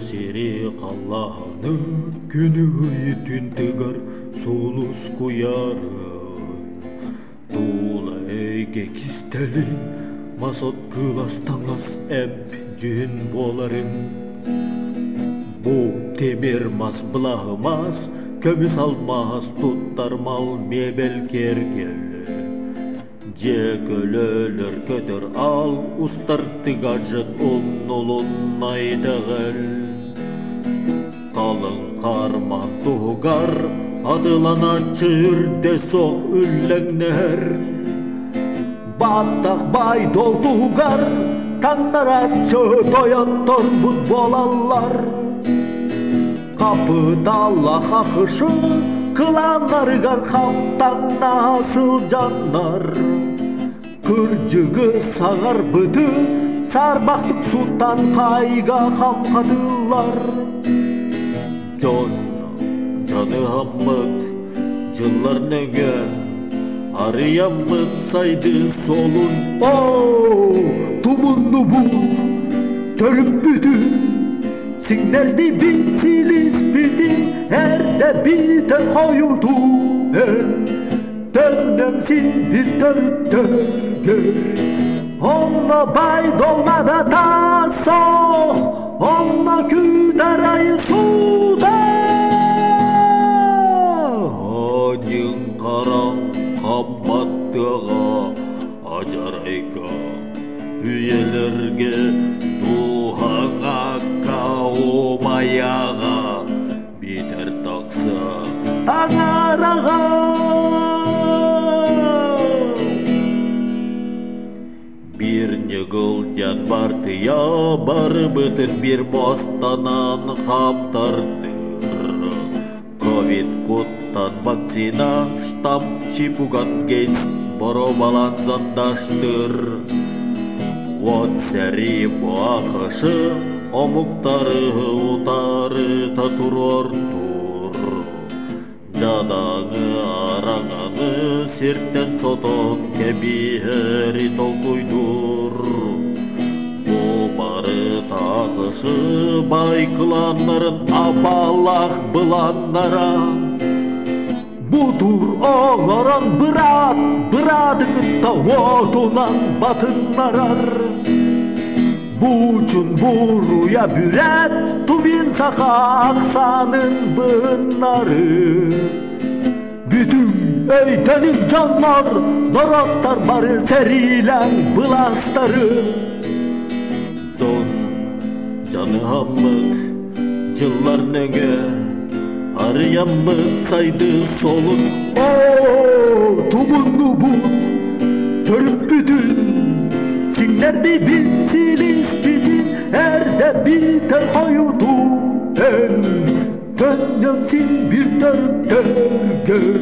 сири қаланы күні түнтігір солус куярын тула эйге кистелин масот кыластаңас әмп жүйін боларын бу темір мас бұлағымас көміс алмас туттармал мебел кергелі же көлөлөр көтөр ал устар тыгажыт уннулун айтығыл қалың қарман туғар атылана чырде соқ үлләңнер баттақ бай дол туғар таңдар атчы тояттор бұд болалар қапыдалла қақышы кыланаргар қаптаңна асыл жаннар күржігі сағар бұды сарбақтық суттан қайға қамқадылар жаны хаммыт жыллар неге арыяммыт сайды солун тумунну бұд төріп бүтін сиңнерди бит силис битин әрде битер қойуду төннің син бір төрттөргөр онна бай долнада тасоқ онна күтер айы суда анын қараң қамбаттыға ажарайка үйелерге туғаңа каумаяға битер тақсы таңараға бір негілден бар тыя бар бүтін бір мостанан қамтартыр ковид куттан вакцина штамп чипуган гейтс боро балансандаштыр от сәрі бұақышы омуктары утары татурор тур жадаңы араңаны серттен сотон кебиһери толкуйдур бары тақышы байкыланнарын абалақ быланнара Budur oğaran bıradı kıtta otundan batınlarar Buçun buruya büret tuvin saka aksanın bığınları Bütün öytenin canlar noraktar barı serilen bılastarı Canı hammıt cıllar nege Arıyamık saydı solun tumunlu bud Törüp bütün Sinlerdi bin silis bitin Erde biter hayudu Tönnem sin bir törgör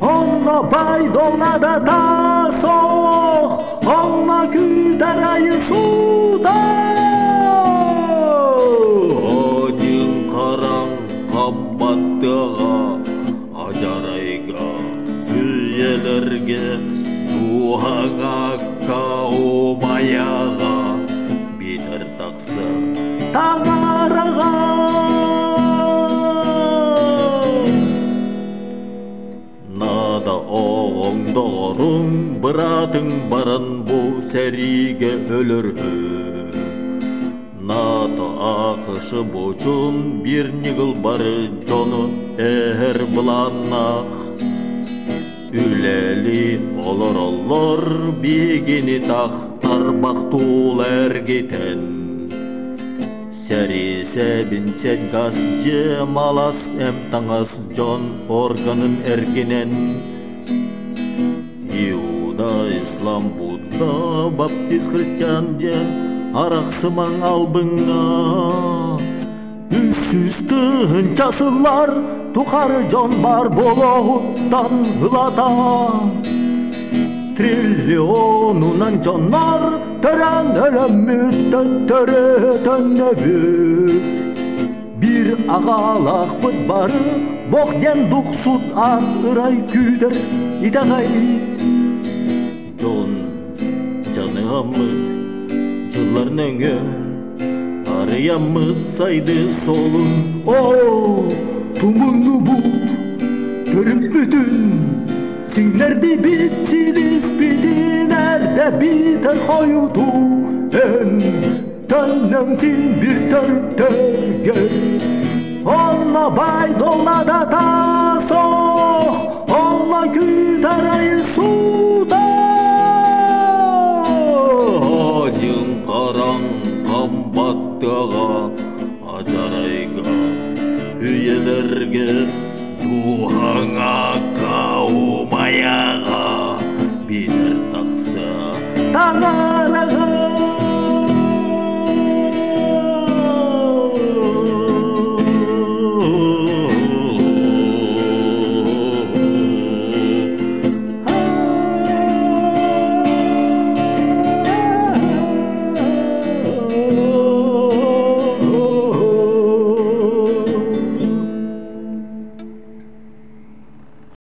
Onna bay dolada tasoq Onna küter ayı suda Odin karan Kambattığa ajarayga Üyelerge Tuğağa kaumayağa Biter taksa Tağarağa Nada oğun doğrun Bıratın baran bu serige ölür Nata ақышы boçun bir nigıl barı jonu әр бұланақ Үләли олор бегені тақтар бақтул әргетен Сәрі сәбін сәт газ же малас әм таңас жон органын әргенен Иуда, Ислам, Будда, Баптист, Христиан ден Арақсымаң албыңа Үсістің жасылар Тұқары жон бар болоғыттан ғылада Триллионунан жонлар Төрән өліммітті төретін өбіт Бір ағалақ бұд бары Моқден дұқсут ат ұрай күйдір Идағай Жон жаны ғамыд Жылар нөңе Sarıya mıtsaydı solun. Tumunlu but görüp bütün sinlerdi bitsiniz bidi. Nerede biter hayutu en tannemsin bir terger. Olla bay dolla da taso, olla gütarayı suda. Hanyın karan kambattığa acarayga hüyelerge tuhanga kaumayaga bider taksa tanga